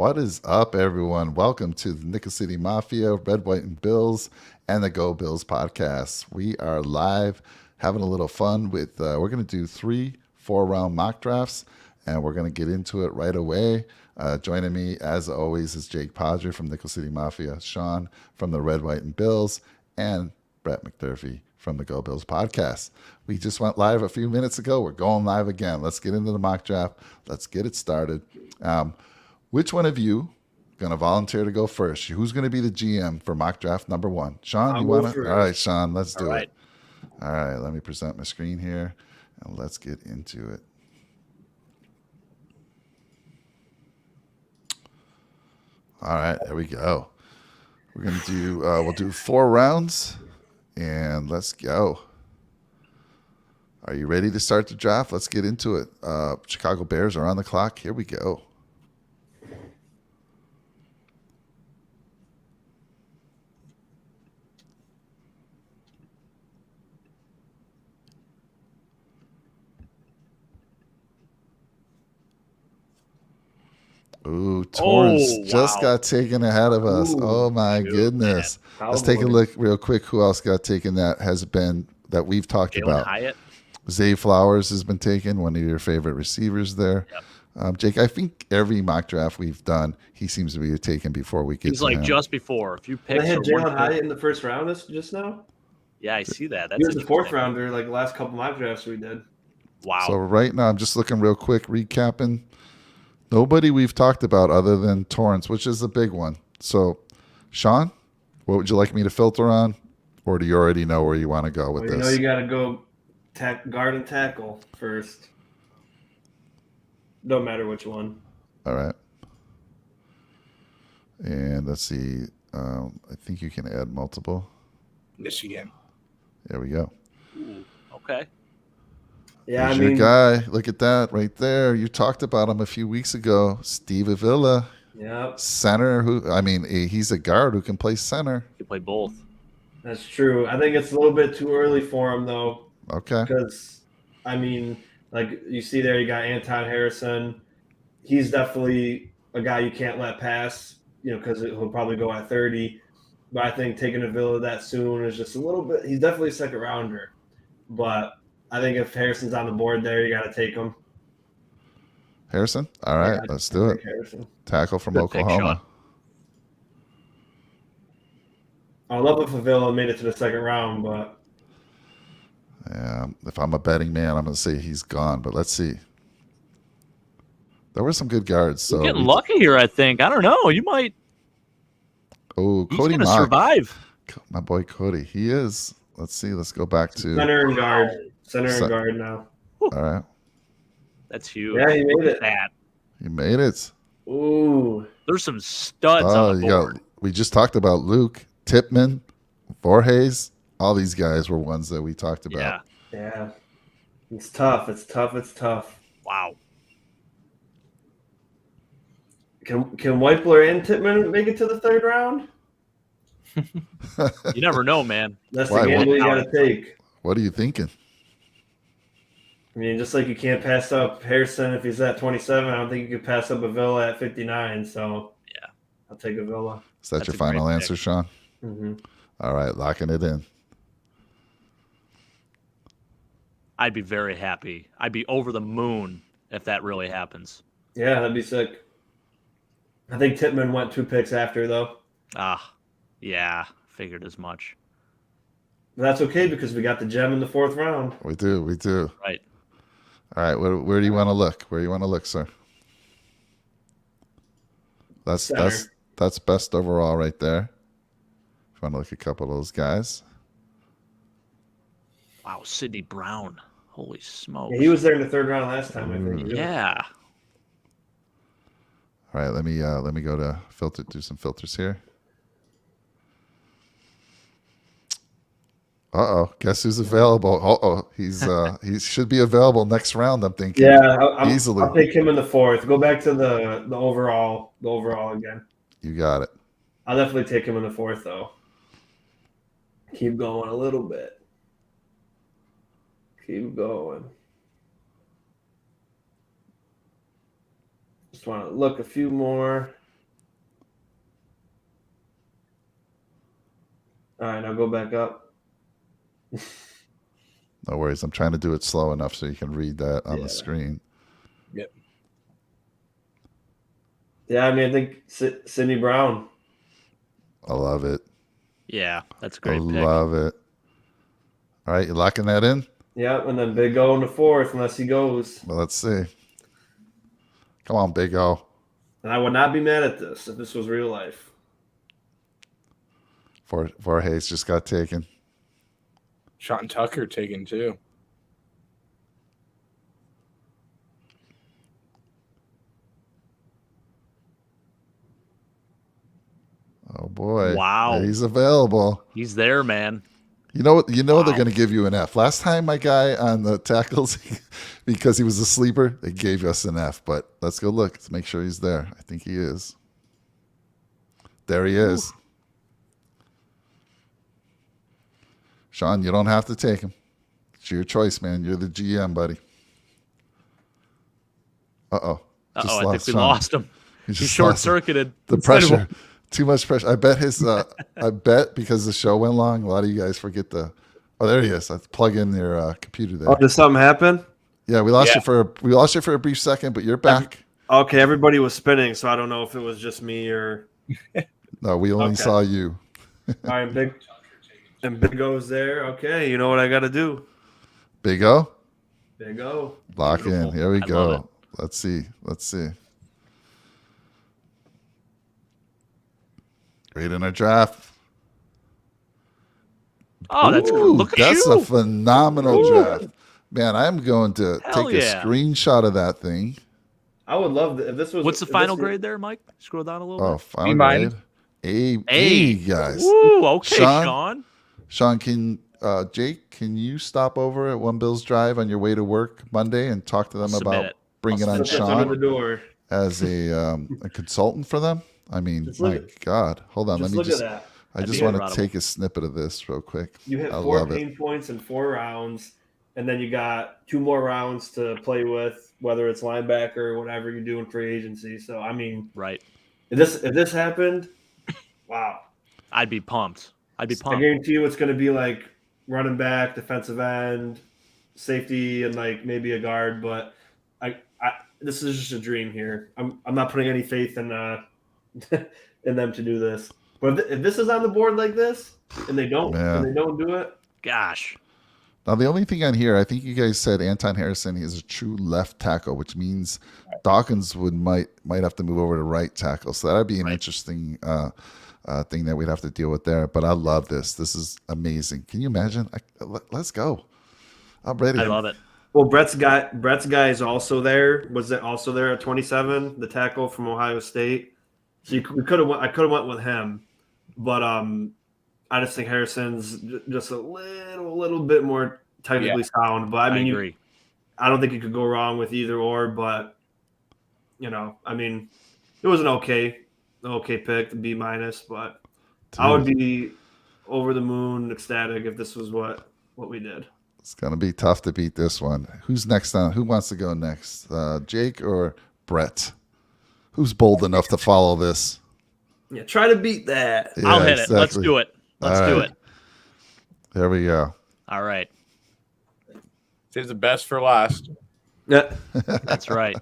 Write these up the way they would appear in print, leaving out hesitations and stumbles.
What is up, everyone? Welcome to the Nickel City Mafia, Red, White, and Bills, and the Go Bills podcast. We are live having a little fun with, we're going to do 3 4-round mock drafts, and we're going to get into it right away. Joining me, as always, is Jake Padre from Nickel City Mafia, Sean from the Red, White, and Bills, and Brett McDurphy from the Go Bills podcast. We just went live a few minutes ago. We're going live again. Let's get into the mock draft. Let's get it started. Which one of you going to volunteer to go first? Who's going to be the GM for mock draft number 1? Sean, you want to? All right, Sean, let's do it. All right, let me present my screen here, and let's get into it. All right, there we go. We're going to do, we'll do 4 rounds, and let's go. Are you ready to start the draft? Let's get into it. Chicago Bears are on the clock. Here we go. Ooh, Torrance just got taken ahead of us. Oh my goodness. Let's take a look real quick who else got taken that we've talked about. Hyatt. Zay Flowers has been taken, one of your favorite receivers there. Yep. Jake, I think every mock draft we've done, he seems to be taken before we get He's to like him. just before. If you pick, I had Jalen Hyatt in the first round just now. Yeah, I see that. That's he was the 4th rounder, like the last couple mock drafts we did. Wow. So right now, I'm just looking real quick, recapping. Nobody we've talked about other than Torrance, which is the big one. So, Sean, what would you like me to filter on? Or do you already know where you want to go with this? You know you got to go guard and tackle first. Don't matter which one. All right. And let's see. I think you can add multiple. Yes, you can. There we go. Ooh, okay. Yeah, Here's your guy. Look at that right there. You talked about him a few weeks ago. Steve Avila. Yeah. Center. He's a guard who can play center. You play both. That's true. I think it's a little bit too early for him, though. Okay. Because, like you see there, you got Anton Harrison. He's definitely a guy you can't let pass, because he'll probably go at 30. But I think taking Avila that soon is just a little bit – he's definitely a second rounder. But I think if Harrison's on the board there, you got to take him. Harrison? All right, let's do it. Harrison. Tackle from Good Oklahoma. pick, I love if Avila made it to the second round, but yeah, if I'm a betting man, I'm going to say he's gone. But let's see. There were some good guards. So You're getting lucky here, I think. I don't know. You might. Oh, He's Cody going to Mock. survive. My boy Cody. He is. Let's see. Let's go back to center and guard. Center and guard now. All right. That's huge. Yeah, he made Look at it. that. You made it. Ooh. There's some studs on the board. We just talked about Luke, Tippmann, Voorhees. All these guys were ones that we talked about. Yeah. It's tough. It's tough. Wow. Can Whitebler and Tippmann make it to the 3rd round? You never know, man. That's Why? the gamble you got to take. What are you thinking? I mean, just like you can't pass up Harrison if he's at 27, I don't think you could pass up Avila at 59. So, yeah, I'll take Avila. Is that your final answer, Sean? Mm-hmm. All right, locking it in. I'd be very happy. I'd be over the moon if that really happens. Yeah, that'd be sick. I think Tippmann went 2 picks after, though. Yeah, figured as much. But that's okay because we got the gem in the 4th round. We do. Right. All right, where do you want to look? Where do you want to look, sir? That's best overall right there. If you want to look at a couple of those guys. Wow, Sidney Brown. Holy smokes. Yeah, he was there in the 3rd round last time, I think. Yeah. All right, let me go to filter. Do some filters here. Guess who's available? He should be available next round. I'm thinking. Yeah, easily. I'll take him in the 4th. Go back to the overall again. You got it. I'll definitely take him in the 4th though. Keep going a little bit. Keep going. Just want to look a few more. All right, now go back up. No worries. I'm trying to do it slow enough so you can read that on Yeah. the screen. Yep. Yeah, I mean, I think Sidney Brown. I love it. Yeah, that's a I great pick. love it. All right, you locking that in? Yep, and then Big O in the fourth, unless he goes. Well, let's see. Come on, Big O. And I would not be mad at this if this was real life. Voorhees just got taken. Sean Tucker taken too. Oh boy! Wow. Yeah, he's available. He's there, man. You know what? You know Wow. they're going to give you an F. Last time my guy on the tackles, because he was a sleeper, they gave us an F. But let's go look to make sure he's there. I think he is. There he is. Sean, you don't have to take him. It's your choice, man. You're the GM, buddy. I think we lost him. He He's just short lost him. circuited. The pressure. Too much pressure. I bet I bet because the show went long, a lot of you guys forget the. Oh, there he is. Let's plug in your computer there. Oh, did something happen? Yeah, we lost Yeah. you for a brief second, but you're back. Okay, everybody was spinning, so I don't know if it was just me or. No, we only Okay. saw you. All right, Big O's there. Okay, you know what I got to do. Big O, Big O. lock in. Beautiful. Here we I love go. Let's see. Great in our draft. Oh, that's Ooh, look at that's you. a phenomenal draft. Man, I'm going to Hell take a yeah. screenshot of that thing. I would love if this was. What's the if final this was- grade there, Mike? Scroll down a little Oh, bit. final mine. grade. A, A. guys. Woo, okay, Sean? Sean. Sean, Jake, can you stop over at One Bills Drive on your way to work Monday and talk to them I'll submit about it. bringing I'll on Slip submit this it. under Sean the door. as a consultant for them? I mean, Just look my at- God. Hold on. Just Let me look at that. I That'd just be want incredible. to take a snippet of this real quick. You hit I 4 love it. pain points in 4 rounds, and then you got 2 more rounds to play with, whether it's linebacker or whatever you do in free agency. So I mean, Right. if this happened, wow. I'd be pumped. I I'd be pumped. guarantee you it's going to be like running back, defensive end, safety, and like maybe a guard. But I this is just a dream here. I'm not putting any faith in in them to do this. But if this is on the board like this, and they don't do it, Gosh. Now, the only thing on here, I think you guys said Anton Harrison is a true left tackle, which means Dawkins might have to move over to right tackle. So that'd be an interesting thing that we'd have to deal with there. But I love this. This is amazing. Can you imagine? Let's go. I'm ready. I love it. well, Brett's guy is also there. Was it also there at 27? The tackle from Ohio State. So I could have went with him, but I just think Harrison's just a little bit more technically sound. But I mean, agree. I don't think you could go wrong with either or. But I mean, it was an okay pick, the B-. But I would be over the moon, ecstatic if this was what we did. It's going to be tough to beat this one. Who's next on? Who wants to go next? Jake or Brett? Who's bold enough to follow this? Yeah, try to beat that. Yeah, I'll hit it. Let's exactly. do it. Let's All do right. it. There we go. All right. Saves the best for last. Yeah. That's right.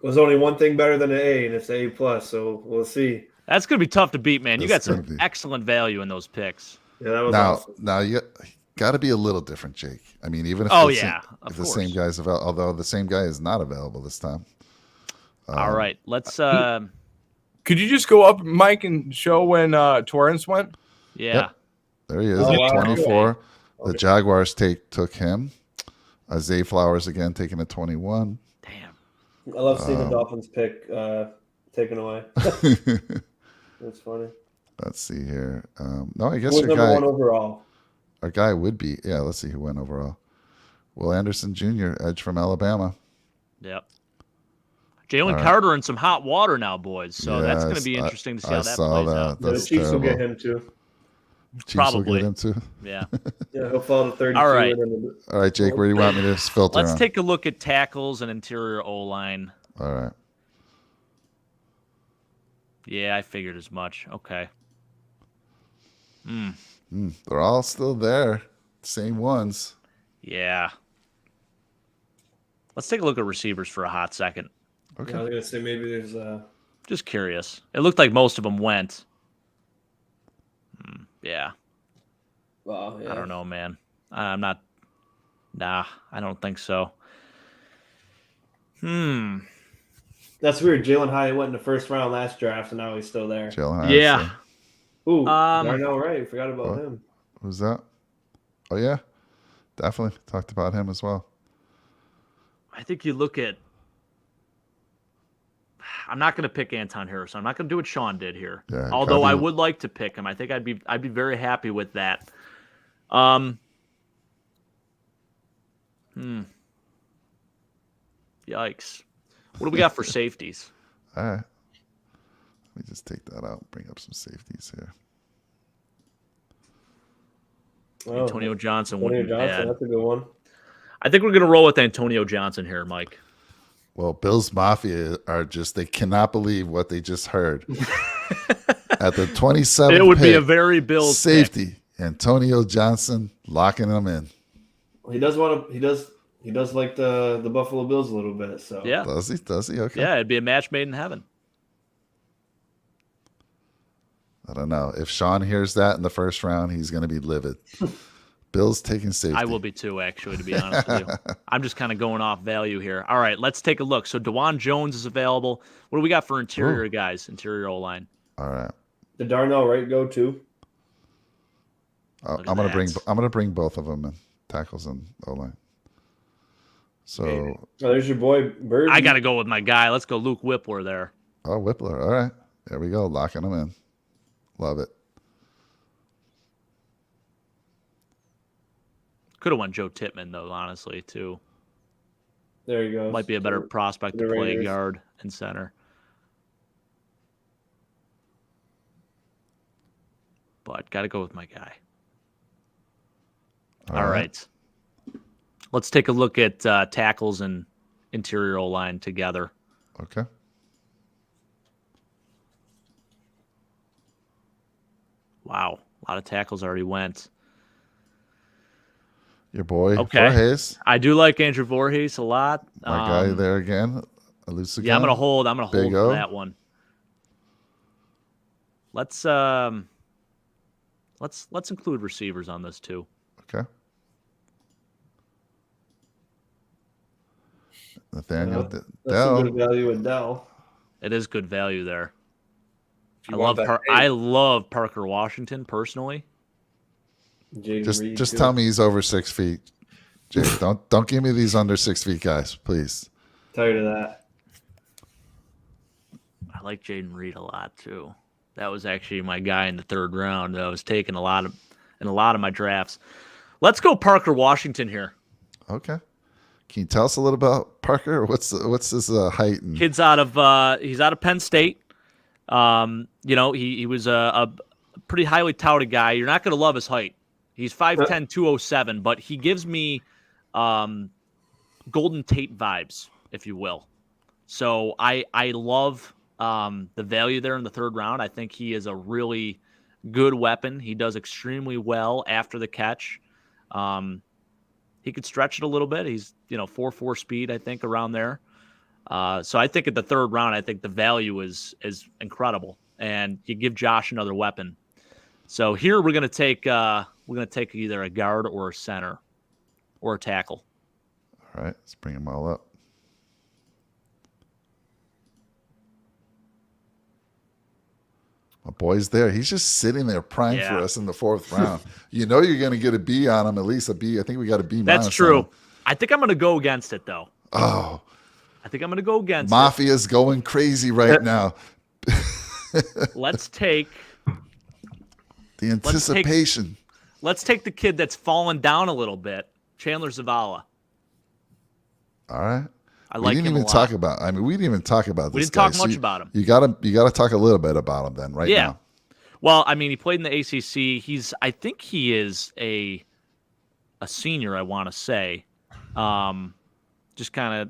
There's only one thing better than an A, and it's A plus. So we'll see. That's going to be tough to beat, man. You got That's gonna some be. excellent value in those picks. Yeah, that was Now, awesome. now you got to be a little different, Jake. I mean, even if Oh, the yeah, same, of if the course. same guy's available, although the same guy is not available this time. All right. Let's Could you just go up, Mike, and show when Torrance went? yeah. Yep. There he is Oh, at wow. 24. The Okay. Jaguars took him. Zay Flowers again taking a 21. Damn. I love seeing the Dolphins pick taken away. That's funny. Let's see here. No, I guess Who was your number guy, 1 overall? our guy would be. Yeah, let's see who went overall. Will Anderson Jr., edge from Alabama. Yep. Jalen All right. Carter in some hot water now, boys. So that's going to Yes, be interesting to see I how that saw plays that. out. Yeah, the That's Chiefs will get terrible. him too. Chiefs will Probably. get him too. Yeah. Yeah, he'll fall to 32. All right. and then- All right, Jake, where do you want me to filter Let's on? take a look at tackles and interior O-line. All right. Yeah, I figured as much. Okay. They're all still there. Same ones. Yeah. Let's take a look at receivers for a hot second. Okay. I was gonna say maybe there's Just curious. It looked like most of them went. Yeah. well, yeah. I don't know, man. I'm not. Nah, I don't think so. That's weird. Jalen Hyatt went in the first round last draft, and now he's still there. Jalen Hurts, Yeah. Ooh, Darnell Wright. Forgot about him. Who's that? Oh, yeah. Definitely talked about him as well. I think you look at. I'm not going to pick Anton Harrison. I'm not going to do what Sean did here. Yeah, Although I gotta be- would like to pick him. I think I'd be very happy with that. Yikes. What do we got for safeties? All right. Let me just take that out. Bring up some safeties here. Oh, Antonio Johnson Antonio wouldn't be Johnson. bad. That's a good one. I think we're going to roll with Antonio Johnson here, Mike. Well, Bills Mafia are just, they cannot believe what they just heard. At the 27th It would be pick, a very Bills safety, Antonio Johnson locking them in. He does want to. He does like the Buffalo Bills a little bit. So pick. Yeah. Does he? Does he? Okay. Yeah, it'd be a match made in heaven. I don't know. If Sean hears that in the first round, he's going to be livid. Bills taking safety. I will be too, actually, to be honest with you. I'm just kind of going off value here. All right, let's take a look. So DeJuan Jones is available. What do we got for interior guys, interior O-line? All right. the Darnell Wright go too. I'm Look at gonna bring both of them in, tackles and O-line. So, Oh, there's your boy Bird. I got to go with my guy. Let's go Luke Whippler there. Whippler. All right. There we go. Locking them in. Love it. Could have won Joe Tippmann, though, honestly, too. There you go. Might be a better prospect to the play Raiders. guard and center. But got to go with my guy. All right. Let's take a look at tackles and interior O-line together. Okay. Wow. A lot of tackles already went. Your boy, Okay. Voorhees, I do like Andrew Voorhees a lot. my guy there again. Elusive. Yeah, I'm gonna hold. I'm gonna hold Big for O. that one. Let's include receivers on this too. Okay. Nathaniel That's Dell. some good value with Dell. It is good value there. If you want that I love Parker Washington personally. Jaden Reed, Just too. tell me he's over 6 feet. Jay, don't give me these under 6 feet guys, please. Tired of that. I like Jaden Reed a lot too. That was actually my guy in the third round that I was taking in a lot of my drafts. Let's go Parker Washington here. Okay. Can you tell us a little about Parker? What's his height? And, Kid's out of he's out of Penn State. He was a pretty highly touted guy. You're not going to love his height. He's 5'10", 207, but he gives me Golden Tate vibes, if you will. So I love the value there in the third round. I think he is a really good weapon. He does extremely well after the catch. He could stretch it a little bit. He's 4.4 speed, I think, around there. So I think at the third round, I think the value is incredible, and you give Josh another weapon. So here we're gonna take either a guard or a center or a tackle. all right, let's bring them all up. My boy's there. He's just sitting there primed for Yeah. us in the fourth round. You're going to get a B on him, at least a B. I think we got a B minus. That's on true. him. I think I'm gonna go against it though. Oh, I think I'm gonna go against it. Mafia's going crazy right now. Let's take The anticipation. the kid that's fallen down a little bit, Chandler Zavala. All right. I We like didn't him a even lot. talk about. I mean, we didn't even talk about We this didn't talk guy. much you, about him. You gotta talk a little bit about him then, right Yeah. now. Well, I mean, he played in the ACC. I think he is a senior, I want to say. Just kind of,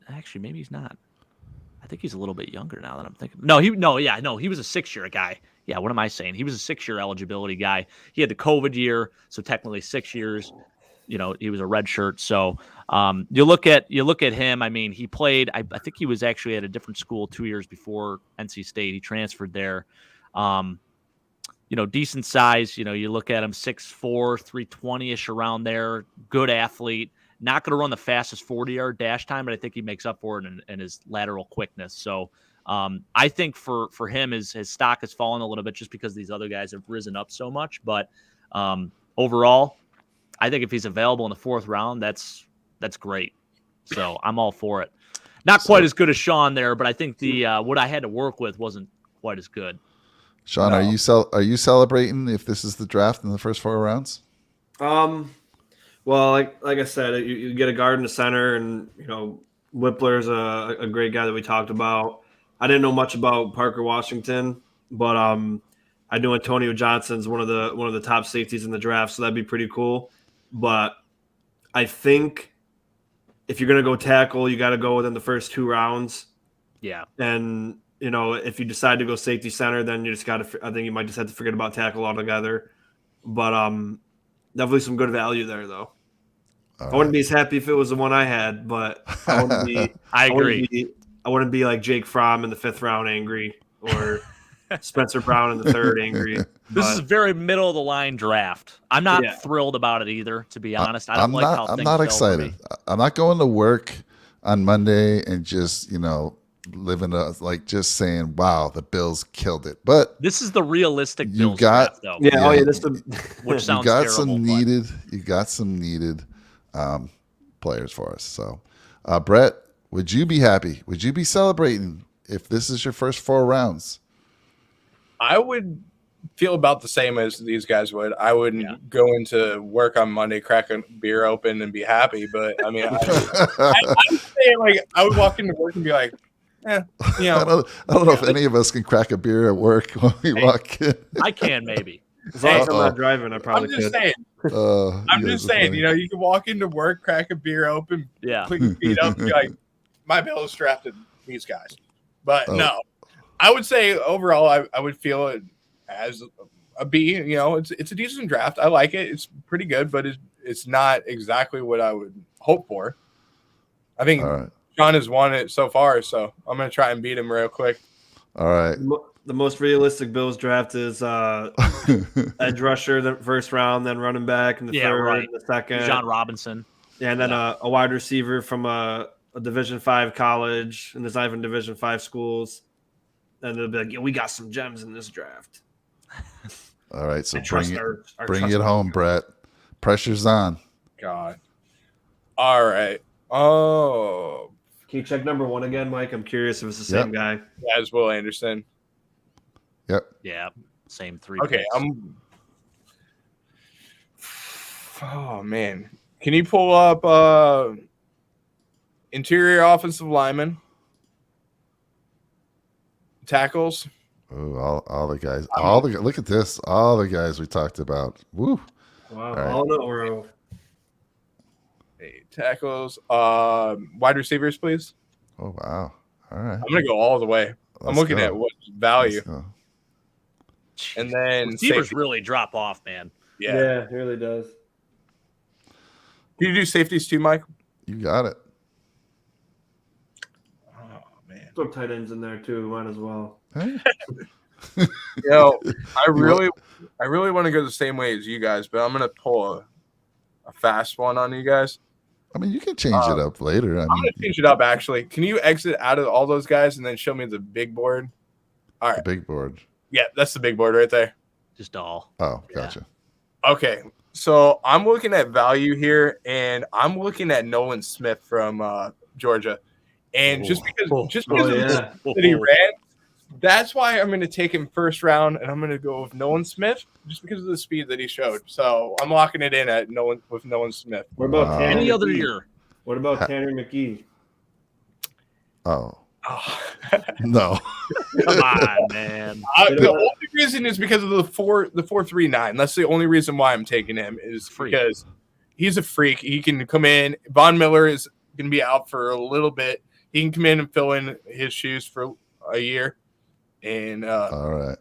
actually, maybe he's not. I think he's a little bit younger now that I'm thinking. He was a 6-year guy. Yeah, what am I saying? He was a 6-year eligibility guy. He had the COVID year, so technically 6 years. He was a red shirt. So you look at him. I mean, he played. I think he was actually at a different school 2 years before NC State. He transferred there. Decent size. You look at him 6'4", 320-ish around there. Good athlete. Not going to run the fastest 40-yard dash time, but I think he makes up for it in his lateral quickness. So I think for him, his stock has fallen a little bit just because these other guys have risen up so much. But overall, I think if he's available in the 4th round, that's great. So I'm all for it. Not quite as good as Sean there, but I think the what I had to work with wasn't quite as good. Sean, No. are you celebrating if this is the draft in the first 4 rounds? Well, like I said, you get a guard in the center, and Whippler's a great guy that we talked about. I didn't know much about Parker Washington, but I knew Antonio Johnson's one of the top safeties in the draft, so that'd be pretty cool. But I think if you're gonna go tackle, you got to go within the first 2 rounds. Yeah. And if you decide to go safety center, then you just got to. I think you might just have to forget about tackle altogether. But definitely some good value there, though. I wouldn't be as happy if it was the one I had, but I wouldn't be. I agree. I wouldn't be like Jake Fromm in the 5th round angry, or Spencer Brown in the 3rd angry. This is a very middle of the line draft. I'm not thrilled about it either, to be honest. I don't like how things I'm not fell for excited. me. I'm not going to work on Monday and just living just saying, "Wow, the Bills killed it." But This is the realistic You Bills got- draft, though. Yeah. Oh yeah. Which sounds you got terrible. some but- you got some needed players for us. So, Brett, would you be happy? Would you be celebrating if this is your first 4 rounds? I would feel about the same as these guys would. I wouldn't go into work on Monday, crack a beer open, and be happy. But I mean, I would say I would walk into work and be like, I don't know if any of us can crack a beer at work when we walk in. I can maybe. As long as I'm not driving, I probably I'm just could. saying. I'm just saying. You can walk into work, crack a beer open, Yeah. put your feet up, and be like, my Bills drafted these guys. But no, I would say overall, I would feel it as a B. It's a decent draft. I like it. It's pretty good, but it's not exactly what I would hope for. I think All right. Sean has won it so far, so I'm going to try and beat him real quick. All right. The most realistic Bills draft is edge rusher the 1st round, then running back in the 3rd, right. the 2nd, John Robinson. and then a wide receiver from a Division 5 college, and there's not even Division 5 schools. And they'll be like, "Yeah, we got some gems in this draft." All right. So I trust bring trust it our- home, Brett. Pressure's on. God. All right. Oh, Can you check number 1 again, Mike? I'm curious if it's the same guy. as Will Anderson. Yep. Yeah. Same 3 Okay, picks. Oh man, can you pull up interior offensive lineman, tackles? Ooh, all the guys. Look at this. All the guys we talked about. Woo. Wow. right. All in a row. Hey, tackles. Wide receivers, please. Oh wow. All right. I'm gonna go all the way. I'm Let's looking go. at what value, Let's go. and then Receivers safety. really drop off, man. Yeah. It really does. Can you do safeties too, Mike? You got it. Oh man. Throw tight ends in there too. Might as well. Hey. I really want to go the same way as you guys, but I'm gonna pull a fast one on you guys. I mean, you can change it up later. I I'm mean, gonna change it up actually. Can you exit out of all those guys and then show me the big board? All the right. big board. Yeah, that's the big board right there. Just all. Oh, gotcha. Okay. So I'm looking at value here, and I'm looking at Nolan Smith from Georgia. And just because of the yeah. that he ran, that's why I'm going to take him 1st round, and I'm going to go with Nolan Smith just because of the speed that he showed. So I'm locking it in at Nolan Smith. What about Wow. Tanner Any other McGee? year. What about Tanner McGee? Oh Oh. no. Come on, man. The only reason is because of the 4.39. That's the only reason why I'm taking him is Freak. because he's a freak. He can come in. Von Miller is going to be out for a little bit. He can come in and fill in his shoes for a year, and All right.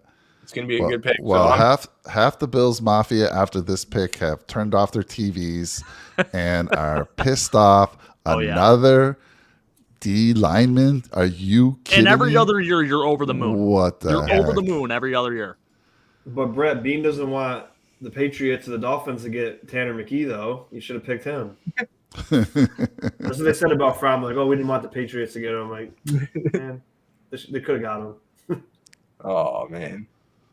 It's going to be a good pick. Well, So half the Bills Mafia after this pick have turned off their TVs and are pissed off. Oh, yeah. Another D lineman? Are you kidding And every me? other year, you're over the moon. What the You're heck? over the moon every other year. But Brett Bean doesn't want the Patriots or the Dolphins to get Tanner McKee, though. You should have picked him. That's what they said about Fromm. Like, oh, we didn't want the Patriots to get him. Like, man, they could have got him. oh man,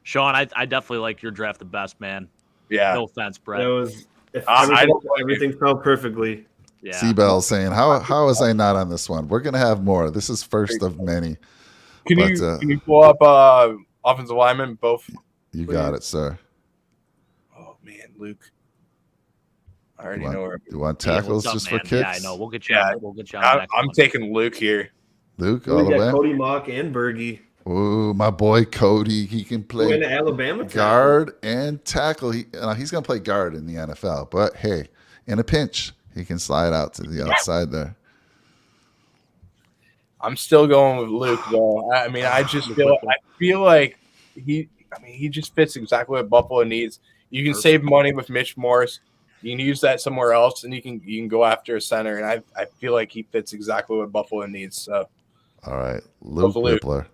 Sean, I definitely like your draft the best, man. yeah. No offense, Brett. It was if I don't everything fell perfectly. Yeah. Seabell saying, how was I not on this one? We're going to have more. This is first of many. Can But, you pull up offensive linemen both? You got it, sir. Oh man, Luke. I already You know where. want Yeah, tackles what's up, just for man? kicks? Yeah, I know. We'll get you. Yeah. We'll get you on the next I'm one. taking Luke here. Luke, all We the got way. Cody Mock and Berge. Ooh, my boy Cody. He can Who in play the Alabama tackle. guard and tackle. He's going to play guard in the NFL. But hey, in a pinch, he can slide out to the outside there. I'm still going with Luke though. I mean, I feel like he just fits exactly what Buffalo needs. You can save money with Mitch Morse. You can use that somewhere else, and you can go after a center. And I feel like he fits exactly what Buffalo needs. So All right, Luke Luke. Whippler.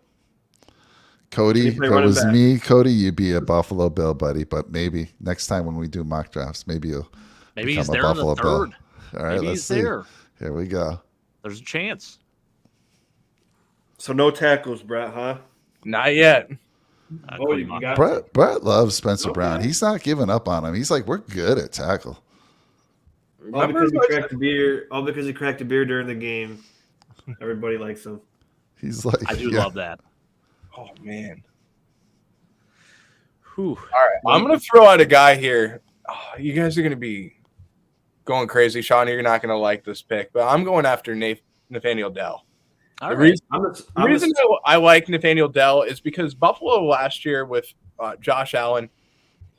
Cody, if play it running was back. me, Cody, you'd be a Buffalo Bill, buddy. But maybe next time when we do mock drafts, maybe you'll Maybe become he's a there in Buffalo the Bill. third. All right, Maybe let's he's see. there. Here we go. There's a chance. So no tackles, Brett, huh? not yet. Cody you Mock. got Brett loves Spencer Okay. Brown. He's not giving up on him. He's like, we're good at tackle. all because he cracked a beer. All because he cracked a beer during the game. Everybody likes him. He's like, I do yeah. love that. Oh man. Whew. All right, I'm gonna throw out a guy here. Oh, you guys are gonna be going crazy, Sean. You're not gonna like this pick, but I'm going after Nathaniel Dell. All The right. reason I like Nathaniel Dell is because Buffalo last year with Josh Allen,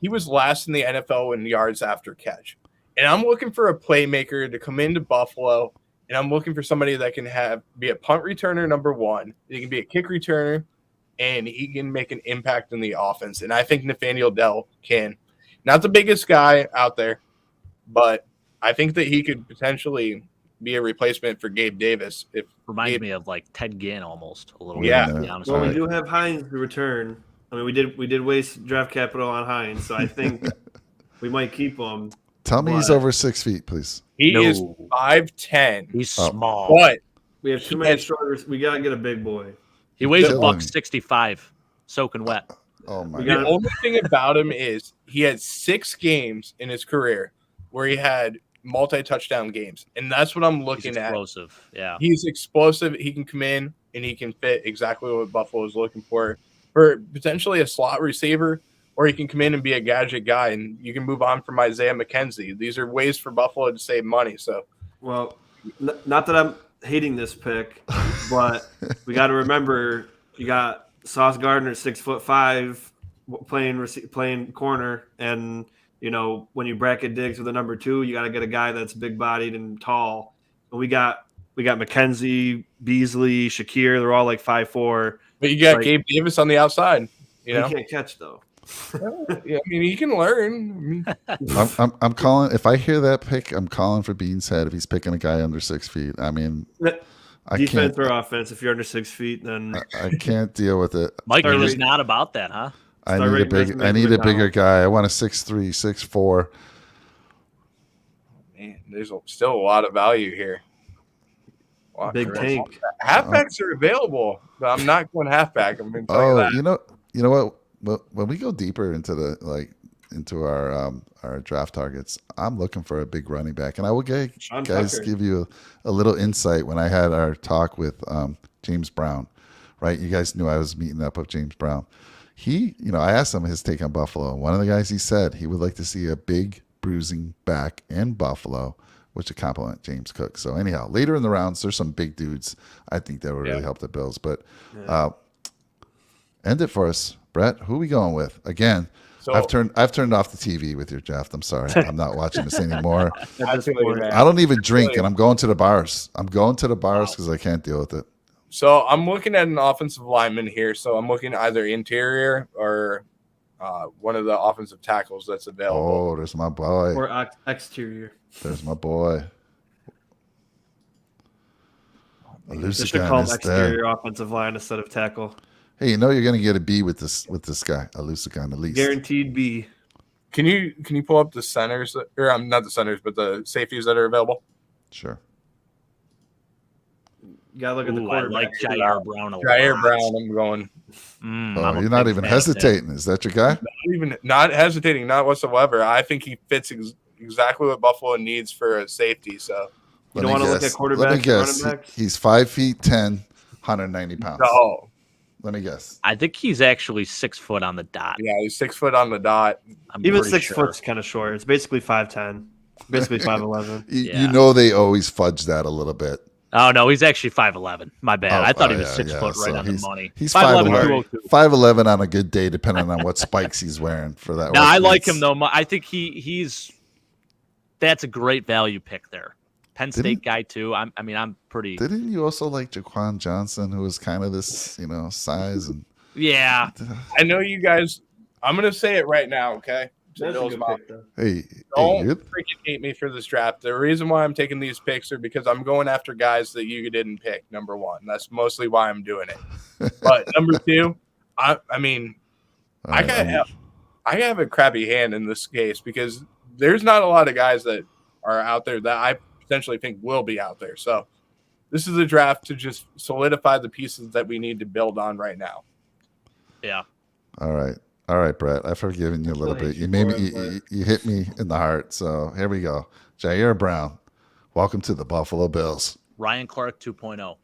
he was last in the NFL in yards after catch. And I'm looking for a playmaker to come into Buffalo, and I'm looking for somebody that can be a punt returner, number one. He can be a kick returner, and he can make an impact in the offense. And I think Nathaniel Dell can. Not the biggest guy out there, but I think that he could potentially be a replacement for Gabe Davis. Reminds me of like Ted Ginn almost a little Yeah. bit, to be honest Well, with we you. do have Hines to return. I mean, we did waste draft capital on Hines, so I think we might keep him. Tell me he's But- over 6 feet, please. He No. is 5'10", He's Oh. small. but We have too many starters. We gotta get a big boy. He weighs Killing buck me. 65, soaking wet. Oh, my We God. got- the only thing about him is he had 6 games in his career where he had multi-touchdown games, and that's what I'm He's looking at. explosive. Yeah. He's explosive. He can come in and he can fit exactly what Buffalo is looking for potentially a slot receiver, or he can come in and be a gadget guy, and you can move on from Isaiah McKenzie. These are ways for Buffalo to save money. So Well, not that I'm hating this pick, but we got to remember you got Sauce Gardner, 6'5", playing corner, and you know when you bracket Diggs with a number 2, you got to get a guy that's big bodied and tall. And we got McKenzie, Beasley, Shakir. They're all like 5'4". but you got Right. Gabe Davis on the outside. You know, He can't catch though. yeah, I mean, he can learn. I mean, I'm calling. If I hear that pick, I'm calling for Bean's head if he's picking a guy under 6 feet. I mean, I Defense can't. or offense? If you're under 6 feet, then I can't deal with it. Mike, you're Start just rate- not about that, huh? I Start need a rating big. resume I need a McDonald. bigger guy. I want a 6'3", 6'4". man, there's still a lot of value here. Wow, big correct. tank. Halfbacks are available, but I'm not going halfback. I'm going to tell you Oh, that. you know what? Well, when we go deeper into into our draft targets, I'm looking for a big running back, and I will Sean guys Tucker. give you a little insight when I had our talk with James Brown. Right, you guys knew I was meeting up with James Brown. He, I asked him his take on Buffalo. One of the guys he said he would like to see a big bruising back in Buffalo, which would complement James Cook. So anyhow, later in the rounds, there's some big dudes I think that would really help the Bills. But end it for us, Brett. Who are we going with? Again, So I've turned off the TV with your draft. I'm sorry, I'm not watching this anymore. I feel you, man. I don't even drink, and I'm going to the bars. I'm going to the bars because I can't deal with it. So I'm looking at an offensive lineman here. So I'm looking either interior or one of the offensive tackles that's available. Oh, there's my boy. Or exterior. There's my boy. They should Alusigan call him is there. exterior offensive line instead of tackle. Hey, you know you're gonna get a B with this guy, Alusigan at least. Guaranteed B. Can you pull up the centers or not the centers, but the safeties that are available? Sure. You gotta look at the Ooh, I quarterback. like Jair Brown a lot. Jair Brown, I'm going. I'm Oh, a you're not big even fan of him. hesitating. Is that your guy? Not hesitating, not whatsoever. I think he fits exactly what Buffalo needs for a safety. So You don't want to look at quarterbacks Let me and guess. running backs? He's 5'10", 190 pounds. no, Let me guess. I think he's actually 6 foot on the dot. yeah, he's 6 foot on the dot. I'm Even pretty 6 sure. foot's kind of short. It's basically 5'10", basically 5'11". You Yeah. know they always fudge that a little bit. Oh no, he's actually 5'11". My bad. I thought he was 6 yeah, foot right so on the money. He's 5'11", 5'11", 202. 5'11" on a good day, depending on what spikes he's wearing for that. No, I work like boots. him though. I think he's that's a great value pick there. Penn State Didn't- guy too. I'm pretty. Didn't you also like Jaquan Johnson, who was kind of this, size and Yeah, I know you guys. I'm gonna say it right now, okay? To That's a Bill's good mom. pick, though. hey, Don't you're- freaking hate me for this draft. The reason why I'm taking these picks are because I'm going after guys that you didn't pick. Number one, that's mostly why I'm doing it. But number two, I mean, all I right, gotta I have a crappy hand in this case because there's not a lot of guys that are out there that I potentially think will be out there. So this is a draft to just solidify the pieces that we need to build on right now. yeah. All right, Brett. I've forgiven you a little Still bit. hate You you made for me. it, You hit me in the heart. So here we go. Jair Brown, welcome to the Buffalo Bills. Ryan Clark 2.0.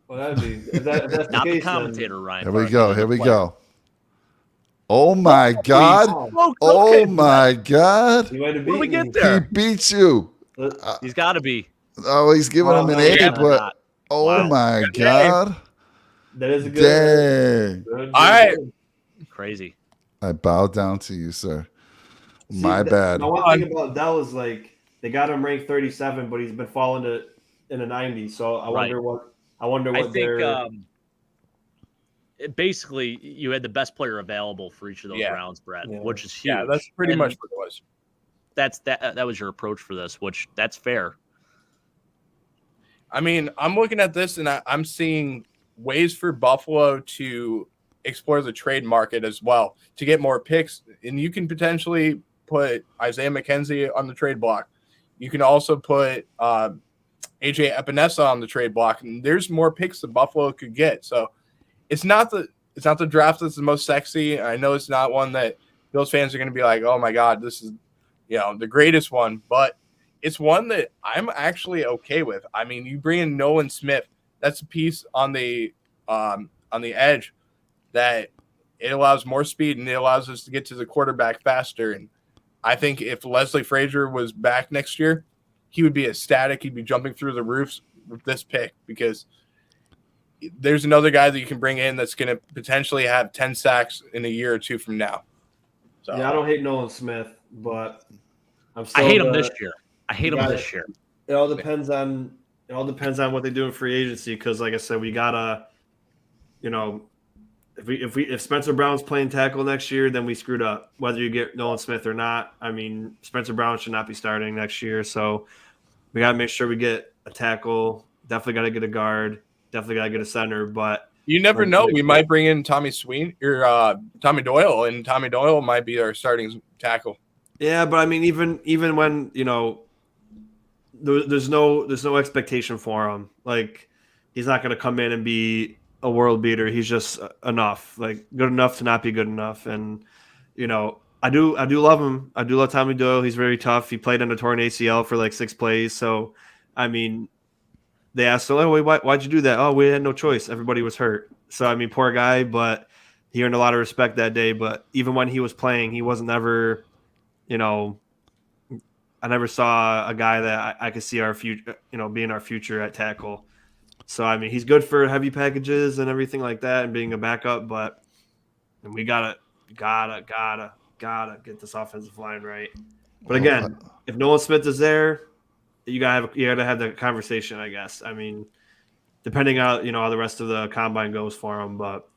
Well, that'd be if that's the Not the case, then- commentator Ryan. Here we Clark, go. the Here we player. go. Oh my God! Oh, Oh okay. my God! He might have What do we beaten get me. He there? beat you. He's got to be. Oh, he's giving him an Oh, A, yeah. but oh Wow. my Good God! That is a good. Dang! Good, All right. good. Crazy. I bow down to you, sir. See, My bad. The one thing about Dell is like they got him ranked 37, but he's been falling to in the 90s. So I Right. wonder what I think their basically you had the best player available for each of those Yeah. rounds, Brett, Yeah. which is huge. Yeah, that's pretty And much what it was. that was your approach for this, which that's fair. I mean, I'm looking at this and I'm seeing ways for Buffalo to explore the trade market as well to get more picks. And you can potentially put Isaiah McKenzie on the trade block. You can also put AJ Epinesa on the trade block. And there's more picks that Buffalo could get. So it's not the draft that's the most sexy. I know it's not one that Bills fans are going to be like, oh my God, this is the greatest one. But it's one that I'm actually okay with. I mean, you bring in Nolan Smith. That's a piece on the edge that it allows more speed and it allows us to get to the quarterback faster. And I think if Leslie Frazier was back next year, he would be ecstatic. He'd be jumping through the roofs with this pick because there's another guy that you can bring in that's going to potentially have 10 sacks in a year or two from now. So Yeah, I don't hate Nolan Smith, but I'm still I hate him this year. I hate him got this year. It all depends on what they do in free agency. Because, like I said, we gotta, if Spencer Brown's playing tackle next year, then we screwed up. Whether you get Nolan Smith or not, I mean, Spencer Brown should not be starting next year. So we gotta make sure we get a tackle. Definitely gotta get a guard. Definitely gotta get a center. But you never know. We might bring in Tommy Sweeney or Tommy Doyle, and Tommy Doyle might be our starting tackle. yeah, but I mean, even when there's no expectation for him. Like he's not gonna come in and be a world beater. He's just enough, like good enough to not be good enough. And I do love him. I do love Tommy Doyle. He's very tough. He played on a torn ACL for like 6 plays. So, I mean, they asked, "Oh, why'd you do that?" "Oh, we had no choice. Everybody was hurt." So, I mean, poor guy, but he earned a lot of respect that day. But even when he was playing, he wasn't ever, I never saw a guy that I could see our future, being our future at tackle. So, I mean, he's good for heavy packages and everything like that and being a backup, but we gotta get this offensive line right. But again, if Nolan Smith is there, you gotta have the conversation, I guess. I mean, depending on how the rest of the combine goes for him, but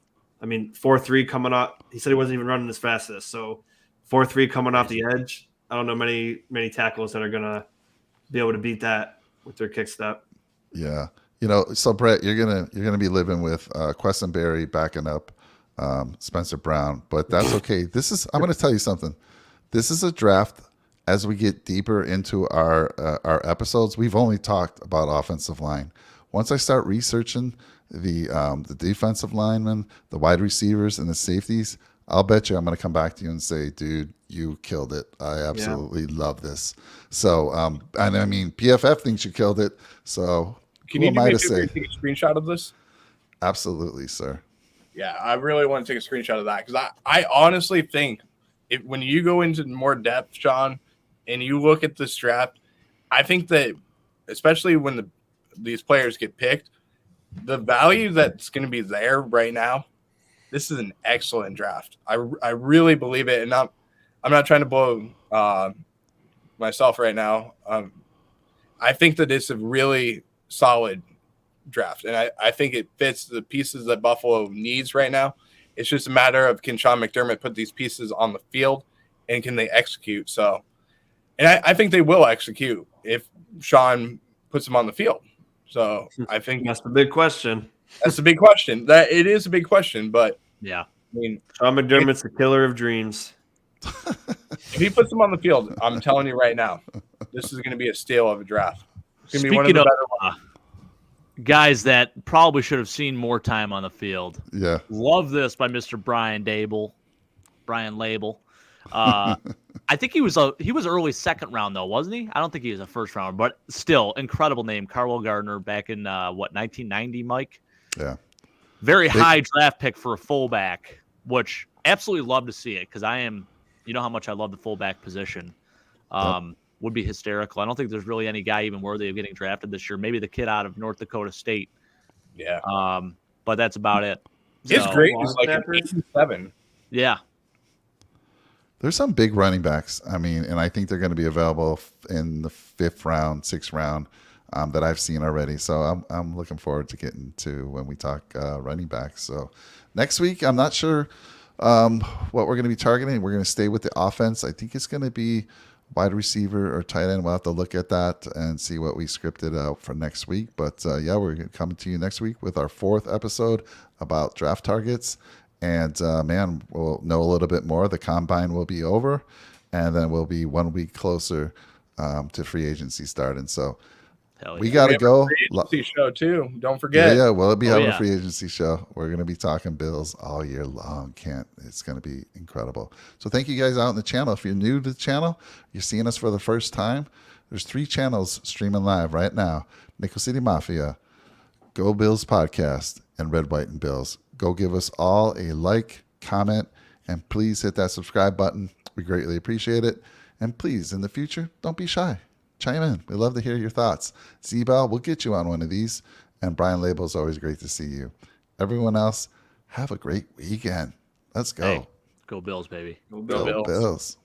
I mean, 4.3 coming off. He said he wasn't even running as fast as this. So 4.3 coming off the edge. I don't know many tackles that are gonna be able to beat that with their kick step. Yeah. So Brett, you're gonna be living with Questenberry backing up Spencer Brown, but that's okay. I'm gonna tell you something. This is a draft. As we get deeper into our episodes, we've only talked about offensive line. Once I start researching the defensive linemen, the wide receivers, and the safeties, I'll bet you I'm going to come back to you and say, dude, you killed it. I absolutely love this. So, and I mean, PFF thinks you killed it. So, can you do me a favor, take a screenshot of this? Absolutely, sir. Yeah, I really want to take a screenshot of that because I honestly think when you go into more depth, Sean, and you look at this draft, I think that especially when these players get picked, the value that's going to be there right now, this is an excellent draft. I really believe it, and I'm not trying to blow myself right now. I think that it's a really solid draft, and I think it fits the pieces that Buffalo needs right now. It's just a matter of can Sean McDermott put these pieces on the field, and can they execute? So, and I think they will execute if Sean puts them on the field. So I think that's the big question. That's the big question. That it is a big question, but yeah, I mean, Sean McDermott's the killer of dreams. If he puts them on the field, I'm telling you right now, this is going to be a steal of a draft. It's going to be one of the better ones. Guys that probably should have seen more time on the field. Yeah, love this by Mr. Brian Label. I think he was early second round though, wasn't he? I don't think he was a first rounder, but still incredible name, Carlo Gardner back in 1990, Mike. Yeah, very high draft pick for a fullback, which absolutely love to see it because you know how much I love the fullback position. Would be hysterical. I don't think there's really any guy even worthy of getting drafted this year. Maybe the kid out of North Dakota State. Yeah. But that's about it. His grade is like an 87. Yeah. There's some big running backs. I mean, and I think they're going to be available in the 5th round, 6th round that I've seen already. So I'm looking forward to getting to when we talk running backs. So next week, I'm not sure what we're going to be targeting. We're going to stay with the offense. I think it's going to be wide receiver or tight end. We'll have to look at that and see what we scripted out for next week. But yeah, we're coming to you next week with our 4th episode about draft targets. And man, we'll know a little bit more. The combine will be over, and then we'll be 1 week closer to free agency starting. So we got to go. Free agency show too. Don't forget. Yeah, we'll be having a free agency show. We're going to be talking Bills all year long. It's going to be incredible. So thank you guys out in the channel. If you're new to the channel, you're seeing us for the first time. There's 3 channels streaming live right now: Nickel City Mafia, Go Bills Podcast, and Red, White, and Bills. Go give us all a like, comment, and please hit that subscribe button. We greatly appreciate it. And please, in the future, don't be shy. Chime in. We love to hear your thoughts. Z-Bell, we'll get you on one of these. And Brian Label, is always great to see you. Everyone else, have a great weekend. Let's go. Hey, go Bills, baby. Go Bills.